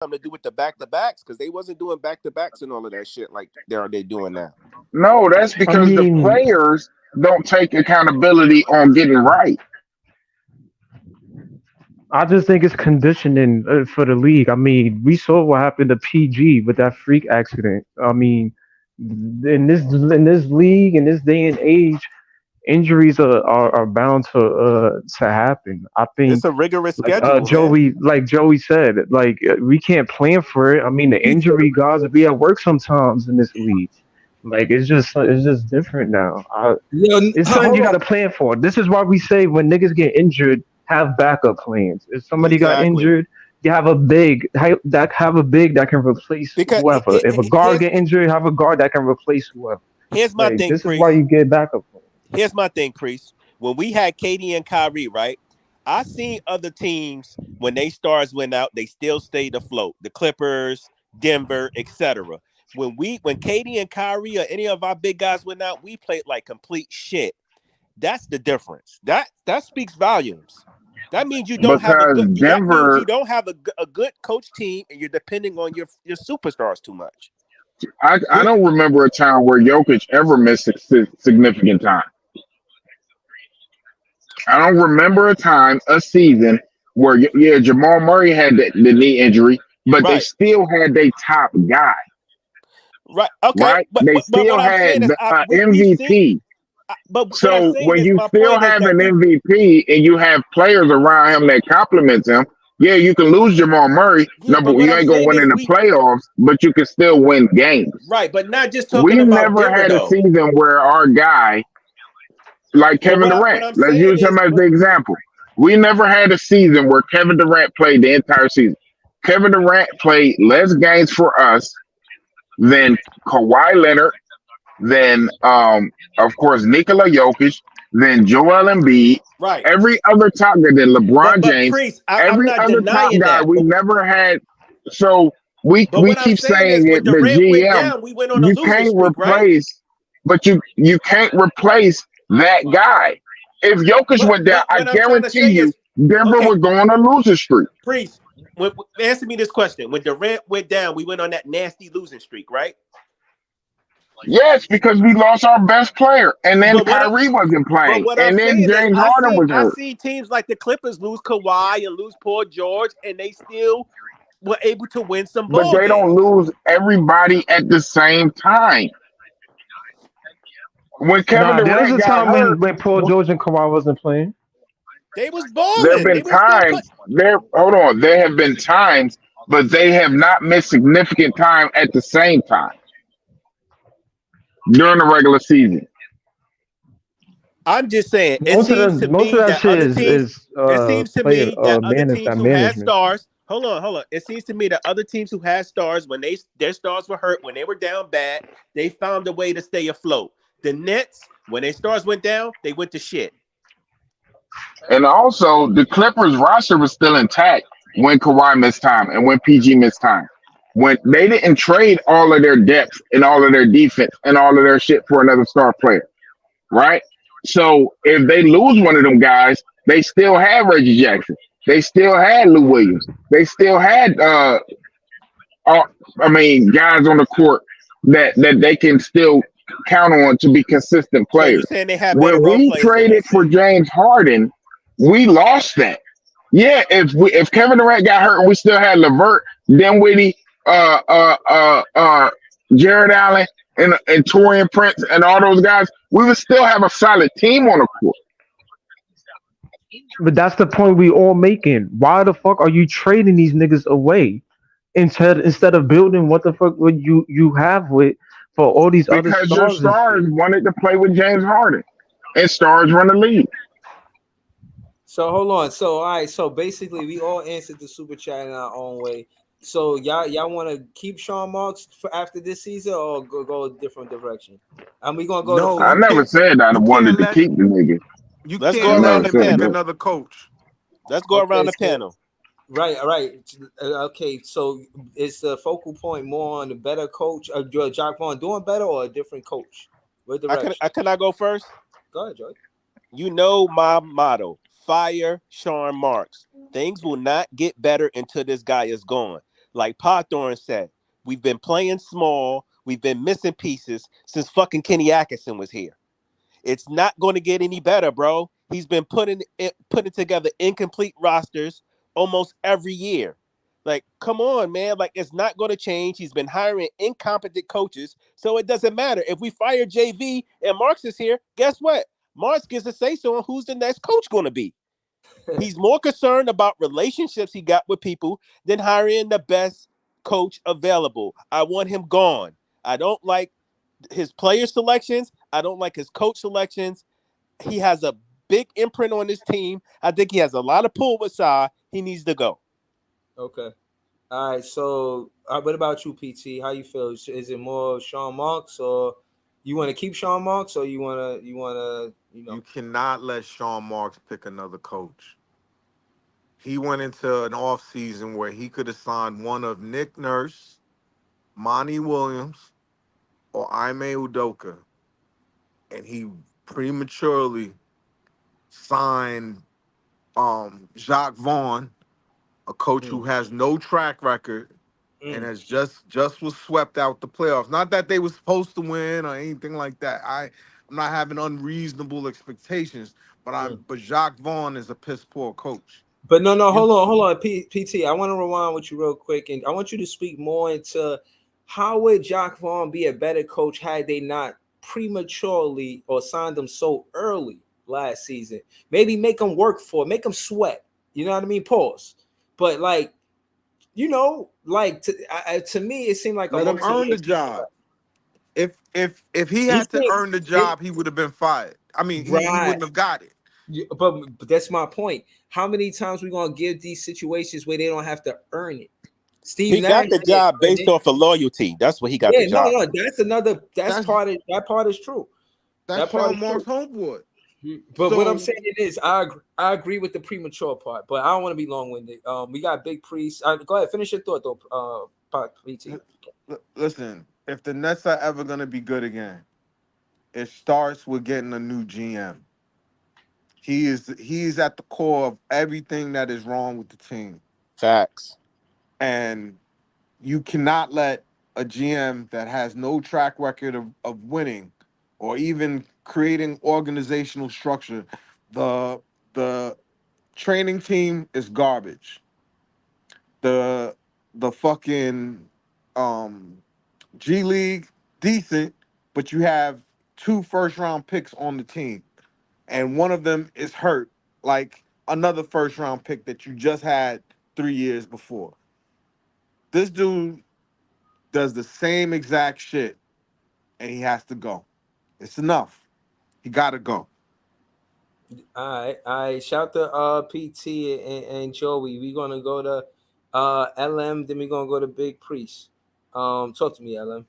something to do with the back-to-backs because they wasn't doing back-to-backs and all of that shit like they doing now. No, that's I because the mean, players don't take accountability on getting right. I just think it's conditioning for the league. I mean, we saw what happened to PG with that freak accident. I mean, in this league in this day and age, injuries are bound to happen. I It's think a rigorous like schedule, man. Joey said, like we can't plan for it. I mean, the injury guys be at work sometimes in this league. Like it's just different now. It's something you Hold got on. to plan for. This is why we say when niggas get injured, have backup plans. If somebody got Exactly. injured, you have a big that can replace Because whoever. If a guard get injured, have a guard that can replace whoever. here's my Like thing, this is why Priest. you get backup plans. Here's my thing, Priest. When we had Katie and Kyrie, right? I seen other teams when they stars went out, they still stayed afloat. The Clippers, Denver, etc. When Katie and Kyrie or any of our big guys went out, we played like complete shit. That's the difference. That speaks volumes. That means you don't have a Because good. That means you Denver, don't have a good coach team, and you're depending on your superstars too much. I don't remember a time where Jokic ever missed significant time. I don't remember a time, a season where yeah, Jamal Murray had the knee injury, but they Right, still had their top guy, right, okay. right? But They but what still I'm saying had is, the we see. MVP. But what I'm So saying when is, you my still point is have that an we MVP and you have players around him that complements him, yeah, you can lose Jamal Murray. yeah. Number But what you I'm ain't gonna saying win is in the we playoffs, but you can still win games. right, but not just We talking about never Denver had a though. season where our guy, like But Kevin what Durant, I'm let's saying use him is, as the example. We never had a season where Kevin Durant played the entire season. Kevin Durant played less games for us than Kawhi Leonard, than of course Nikola Jokic, then Joel Embiid, right. every other top guy, then LeBron But James, Priest, I'm every not other top denying guy. that. We never had. So But we what I'm keep saying is, saying when it. The Durant went GM, down, we went on a you losing can't streak, right? replace, but you can't replace that guy. If Jokic But went down, I what I'm trying to guarantee say you, is, Denver okay, would go on a losing streak. Priest, answer me this question: when Durant went down, we went on that nasty losing streak, right? Yes, because we lost our best player, and then But what I, Kyrie wasn't but playing, what I'm and then saying is, James Harden was I hurt. see teams like the Clippers lose Kawhi and lose Paul George, and they still were able to win some But ball they don't games. lose everybody at the same time. When Kevin Nah, there was Durant a got time hurt, when Paul George and Kawhi wasn't playing. They was there have balling. They been was still playing. times there. Hold on, there have been times, but they have not missed significant time at the same time during the regular season. I'm just saying, it Most of seems them, to most of me that that shit other is teams, is it seems to player me that other manage teams that who had management. stars, hold on. It seems to me that other teams who had stars, when their stars were hurt, when they were down bad, they found a way to stay afloat. The Nets, when their stars went down, they went to shit. And also, the Clippers roster was still intact when Kawhi missed time and when PG missed time. When they didn't trade all of their depth and all of their defense and all of their shit for another star player, right? So if they lose one of them guys, they still have Reggie Jackson. They still had Lou Williams. They still had uh guys on the court that they can still count on to be consistent So you players. saying they had better When role we players than traded us for then? James Harden, we lost that. Yeah, if Kevin Durant got hurt and we still had Levert, Dinwiddie, uh, uh, uh, uh, Jared Allen, and Torian Prince, and all those guys, we would still have a solid team on the court. But that's the point we all making. Why the fuck are you trading these niggas away instead of building what the fuck would you have with for all these other Because your stars and stars shit? wanted to play with James Harden, and stars run the league. So hold on. So all right. So basically, we all answered the super chat in our own way. So y'all want to keep Sean Marks for after this season, or go a different direction? And we gonna go to No, I you panel. never can't. said I You wanted can't to let. keep the nigga. You Let's I go can't around let never the him said pick panel. that. another coach. Let's go around Okay. the So panel. right. All right. Okay. So is the focal point more on the better coach, or Jock Vaughn doing better, or a different coach? What direction? Can I go first? Go ahead, Joy. You know my motto: fire Sean Marks. Things will not get better until this guy is gone. Like Podthorn said, we've been playing small. We've been missing pieces since fucking Kenny Atkinson was here. It's not going to get any better, bro. He's been putting together incomplete rosters almost every year. Like, come on, man. Like, it's not going to change. He's been hiring incompetent coaches, so it doesn't matter. If we fire JV and Marks is here, guess what? Marks gets to say so on who's the next coach going to be. He's more concerned about relationships he got with people than hiring the best coach available. I want him gone. I don't like his player selections. I don't like his coach selections. He has a big imprint on his team. I think he has a lot of pull with Sai. He needs to go. Okay. All right. So, what about you, PT? How you feel? Is it more Sean Marks, or you want to keep Sean Marks, or You cannot let Sean Marks pick another coach. He went into an offseason where he could have signed one of Nick Nurse, Monty Williams, or Ime Udoka, and he prematurely signed Jacques Vaughn, a coach who has no track record and has just was swept out the playoffs. Not that they were supposed to win or anything like that. I'm not having unreasonable expectations, but Jacques Vaughn is a piss poor coach. But no, hold on, PT. I want to rewind with you real quick, and I want you to speak more into how would Jacques Vaughn be a better coach had they not prematurely or signed him so early last season? Maybe make him work for it, make him sweat. You know what I mean? Pause. But like, to me, it seemed like let him earn the job. If he had to earn the job, he would have been fired. I mean, he wouldn't have got it. But that's my point. How many times we gonna give these situations where they don't have to earn it? He got the job based off of loyalty. That's what he got the job. No, that's part of that part is true. That's Sean Marks' homeboy. But what I'm saying is, I agree with the premature part, but I don't want to be long-winded. We got Big Priest. Go ahead, finish your thought though, PT. Listen, if the Nets are ever gonna be good again, it starts with getting a new GM. He's at the core of everything that is wrong with the team. Facts. And you cannot let a GM that has no track record of winning or even creating organizational structure. The training team is garbage. The fucking G League decent, but you have 2 first-round picks on the team, and one of them is hurt, like another first-round pick that you just had 3 years before. This dude does the same exact shit, and he has to go. It's enough. He got to go. All right. Shout to PT and Joey. We're gonna go to LM, then we're gonna go to Big Priest. Talk to me, LM.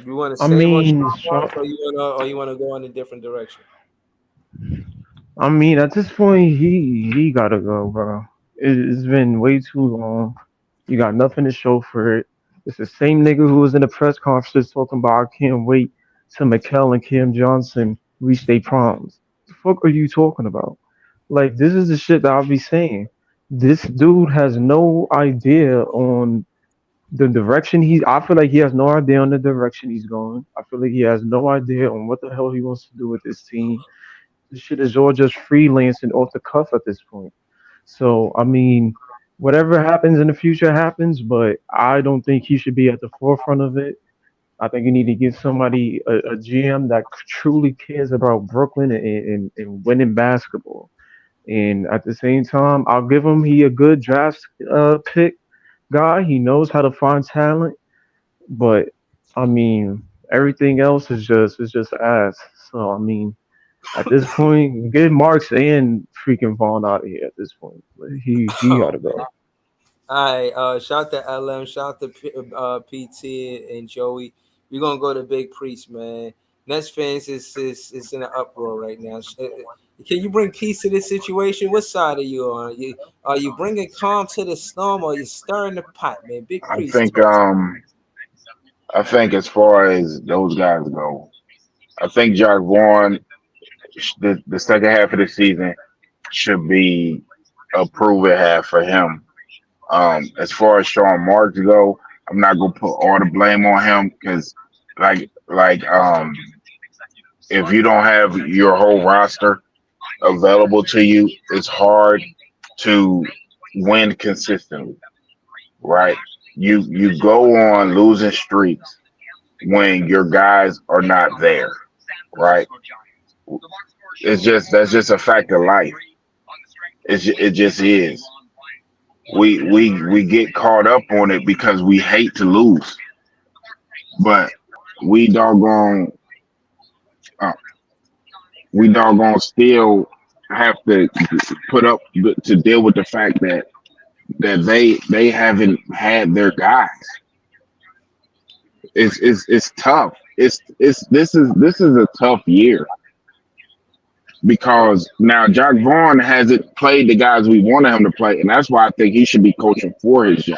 You want to say or you want to go in a different direction? I mean, at this point, he gotta go, bro. It's been way too long. You got nothing to show for it. It's the same nigga who was in the press conference talking about I can't wait till Mikel and Cam Johnson reach their proms. The fuck are you talking about? Like, this is the shit that I'll be saying. This dude has no idea on the direction I feel like he has no idea on the direction he's going. I feel like he has no idea on what the hell he wants to do with this team. This shit is all just freelancing off the cuff at this point. So I mean, whatever happens in the future happens, but I don't think he should be at the forefront of it. I think you need to give somebody a GM that truly cares about Brooklyn and winning basketball. And at the same time, I'll give him he a good draft pick guy. He knows how to find talent, but I mean everything else is just ass. So I mean, at this point, get Marks and freaking Vaughn out of here. At this point, like, he gotta go. All right. Shout to LM. Shout to PT and Joey. We're gonna go to Big Priest, man. Nets fans is in an uproar right now. Can you bring peace to this situation? What side are you on? Are you bringing calm to the storm, or are you stirring the pot, man? Big I Priest. think I think as far as those guys go, I think Jacques Vaughn, the second half of the season should be a proven half for him. As far as Sean Marks go, I'm not gonna put all the blame on him because, like, if you don't have your whole roster available to you, it's hard to win consistently, right? You go on losing streaks when your guys are not there, right? It's just that's just a fact of life. It just is. We get caught up on it because we hate to lose, but we doggone uh, we doggone still have to put up to deal with the fact that they haven't had their guys. It's tough. It's this is a tough year because now Jack Vaughn hasn't played the guys we wanted him to play, and that's why I think he should be coaching for his job.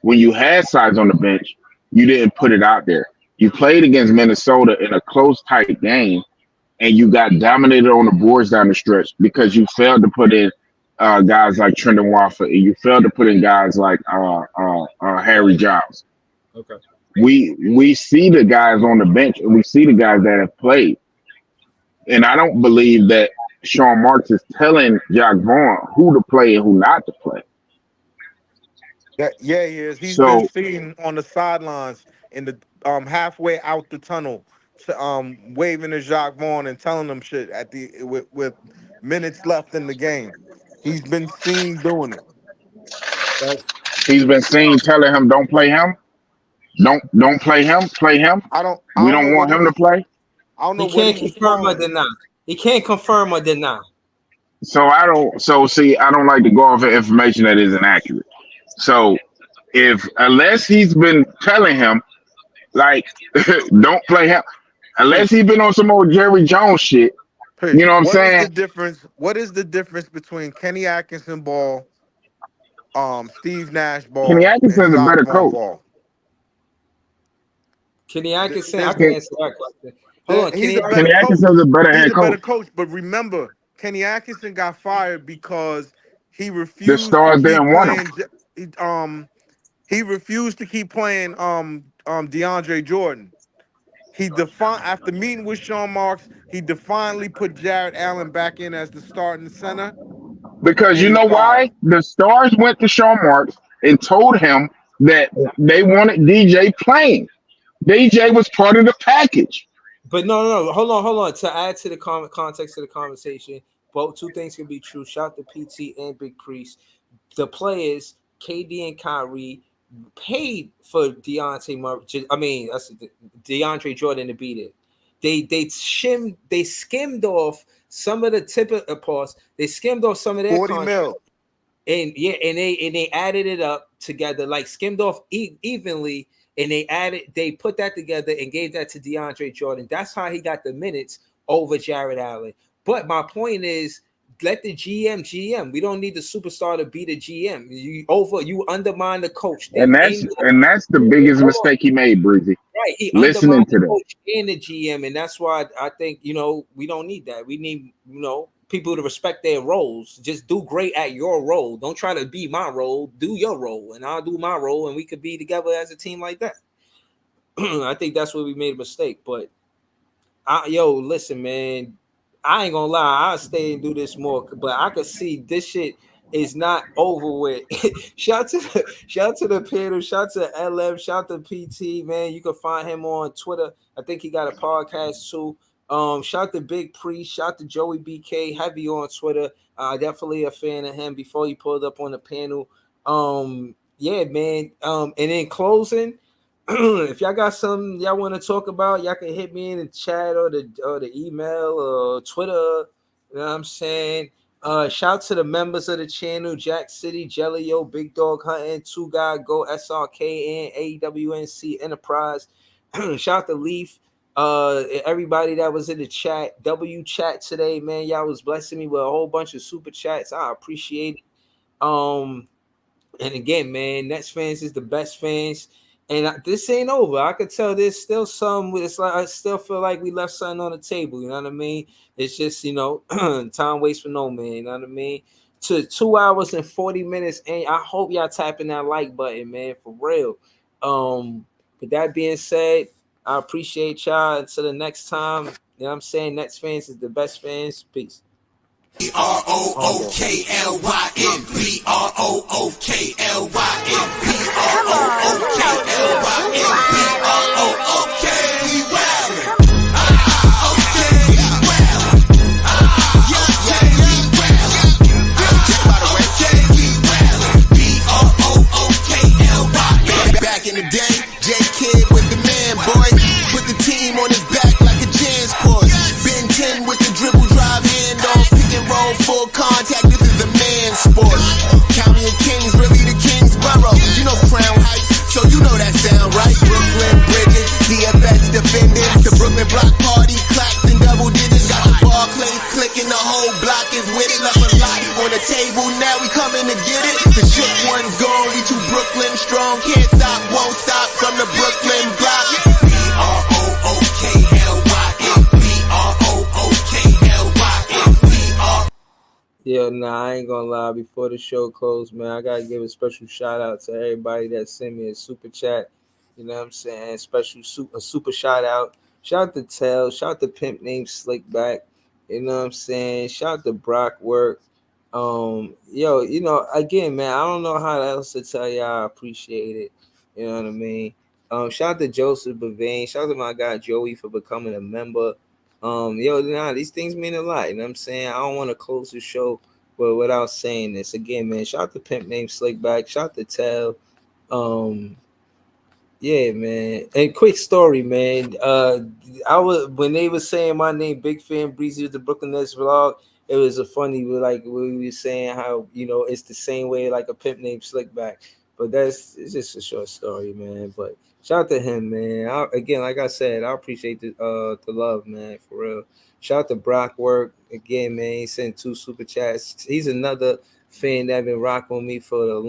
When you had size on the bench, you didn't put it out there. You played against Minnesota in a close, tight game, and you got dominated on the boards down the stretch because you failed to put in guys like Trendon Watford, and you failed to put in guys like Harry Giles. Okay. We see the guys on the bench, and we see the guys that have played. And I don't believe that Sean Marks is telling Jack Vaughn who to play and who not to play. Yeah, he is. He's been So seen on the sidelines in the halfway out the tunnel, waving to Jacques Vaughn and telling him shit at the with minutes left in the game. He's been seen doing it. That's he's been seen telling him don't play him, don't play him, play him. I We don't know don't what want he him to was. play. I don't know he what can't he was confirm or calling. deny. He can't confirm or deny. So I don't. So see, I don't like to go off of information that isn't accurate. So if unless he's been telling him like don't play him, unless Peace. he's been on some old Jerry Jones shit, Peace. you know what I'm What is saying? the difference? What is the difference between Kenny Atkinson ball, Steve Nash Kenny ball, and Atkinson's a Jacques better Vaughn coach. ball? Kenny Atkinson, I There's can Ken, answer that question. Hold on, he's Kenny a better Kenny Atkinson. coach. Atkinson's a better He's head a better coach. coach. But remember, Kenny Atkinson got fired because he The refused to stars keep didn't want him playing. He refused to keep playing DeAndre Jordan. He defined after meeting with Sean Marks, he defiantly put Jared Allen back in as the starting center, because and you he know fired why? him. The stars went to Sean Marks and told him that they wanted DJ playing. DJ was part of the package. But no. Hold on. To add to the context of the conversation, both two things can be true. Shout to PT and Big Priest. The players, KD and Kyrie, paid for Deontay Murray. I mean, that's DeAndre Jordan to beat it. They skimmed off some of the tip of parts. They skimmed off some of their 40 contract, mil. and yeah, and they added it up together, like skimmed off evenly, and they put that together and gave that to DeAndre Jordan. That's how he got the minutes over Jared Allen. But my point is, let the GM. We don't need the superstar to be the GM. You undermine the coach. And that's the biggest Hold on. mistake he made, Breezy. Right, he Listening undermined the to them. coach and the GM, and that's why I think we don't need that. We need people to respect their roles. Just do great at your role. Don't try to be my role. Do your role, and I'll do my role, and we could be together as a team like that. I think that's where we made a mistake. But listen, man, I ain't gonna lie. I'll stay and do this more, but I could see this shit is not over with. shout to the panel, shout to LM, shout to PT, man. You can find him on Twitter. I think he got a podcast too. Shout to Big Priest, shout to Joey BK, heavy on Twitter. Definitely a fan of him before he pulled up on the panel. Yeah, man. And in closing, if y'all got something y'all want to talk about, y'all can hit me in the chat or the email or Twitter. You know what I'm saying? Shout to the members of the channel: Jack City, Jellio, Big Dog Hunting, Two Guy Go, SRK, and AWNC Enterprise. Shout to Leaf. Everybody that was in the chat, W chat today, man. Y'all was blessing me with a whole bunch of super chats. I appreciate it. And again, man, Nets fans is the best fans. And this ain't over. I could tell there's still some. It's like I still feel like we left something on the table. You know what I mean? It's just time waits for no man. You know what I mean? to 2 hours and 40 minutes. And I hope y'all tapping that like button, man, for real. With that being said, I appreciate y'all. Until the next time, you know what I'm saying? Nets fans is the best fans. Peace. BROOKLYN, Back in the day, J Kid was the man, boy. Put the team on his back like a Jansport. Ben 10 with the dribble drive handoff, pick and roll, full contact. This is a man sport. County of Kings, really the Kingsborough. You know Crown Heights, so you know that sound right. Brooklyn Bridges, DFS defending. The Brooklyn Block Party claps and double digits. Got the Barclays clicking, the whole block is with it. Left a lot on the table, now we coming to get it. The shook one's gone, we too Brooklyn strong. Can't stop, won't stop from the Brooklyn block. Yeah, nah, I ain't gonna lie. Before the show closed, man, I gotta give a special shout out to everybody that sent me a super chat. You know what I'm saying? A super shout out. Shout out to Tell. Shout out to Pimp named Slickback. You know what I'm saying? Shout out to Brock Work. Yo, you know, again, man, I don't know how else to tell y'all I appreciate it. You know what I mean? Shout out to Joseph Bavane. Shout out to my guy Joey for becoming a member. Yo, nah, these things mean a lot. You know what I'm saying? I don't want to close the show without saying this. Again, man, shout out to Pimp named Slickback. Shout out to Tell. Yeah, man. And quick story, man. I was when they were saying my name, Big Fan Breezy with the Brooklyn Nets vlog. It was a funny, like we were saying how, you know, it's the same way like a pimp named Slickback. But it's just a short story, man. But shout out to him, man. Again, like I said, I appreciate the love, man, for real. Shout out to Brock Work again, man. He sent 2 super chats. He's another fan that been rocking with me for the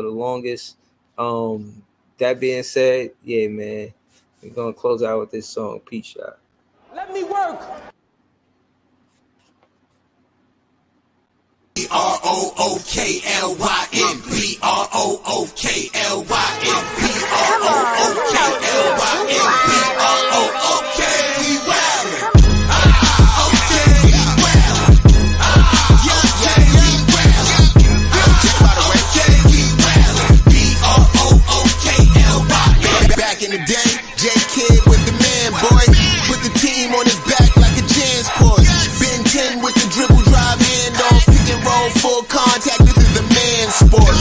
longest. That being said, yeah, man, we're gonna close out with this song. Peace out. Let me work. BROOKLYN, Back in the day, J Kid was the man, boy. Put the team on his back like a Jansport. Ben 10 with the dribble drive handoff, pick and roll, full contact. This is a man sport.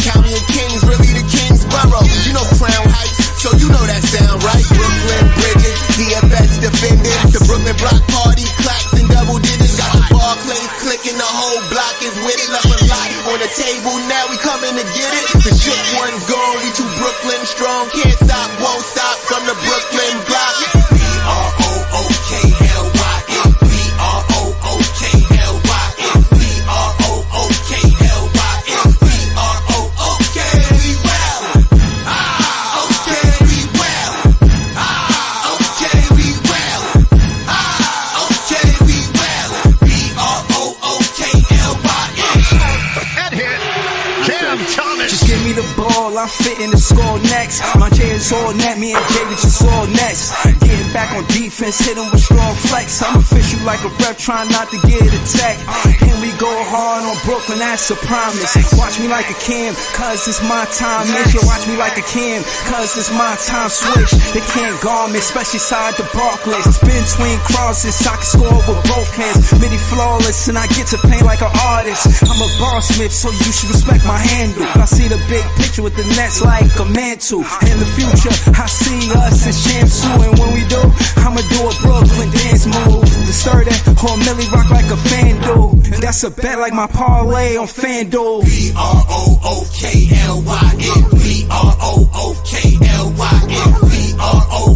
County of Kings, really the Kingsborough. You know Crown Heights, so you know that sound right. Brooklyn Bridges, DFS defending. The Brooklyn Block Party claps and double digits. Got the Barclays clicking, the whole block is with it. Left a lot on the table, now we coming to get it. The shook one's gone, we too Brooklyn strong. Can't stop, won't stop from the Brooklyn block. I'm fitting the score next. My J is all net, me and Jay is just all next. Getting back on defense, hit him with strong flex. I'm official like a rep, trying not to get attacked. And we go hard on Brooklyn, that's a promise. Watch me like a Cam, cause it's my time. Make sure watch me like a Cam, cause it's my time. Switch, they can't guard me, especially side the Barclays. Spin between crosses, I can score with both hands. Midi flawless, and I get to paint like an artist. I'm a boss smith, so you should respect my handle. I see the big picture with the Nets like a mantle. In the future, I see us in Shamsu, and when we do, I'ma do a Brooklyn dance move. The sturdy or Millie rock like a FanDuel. That's a bet like my parlay on FanDuel. BROOKLYN, BROOKLYN, BROOKLYN.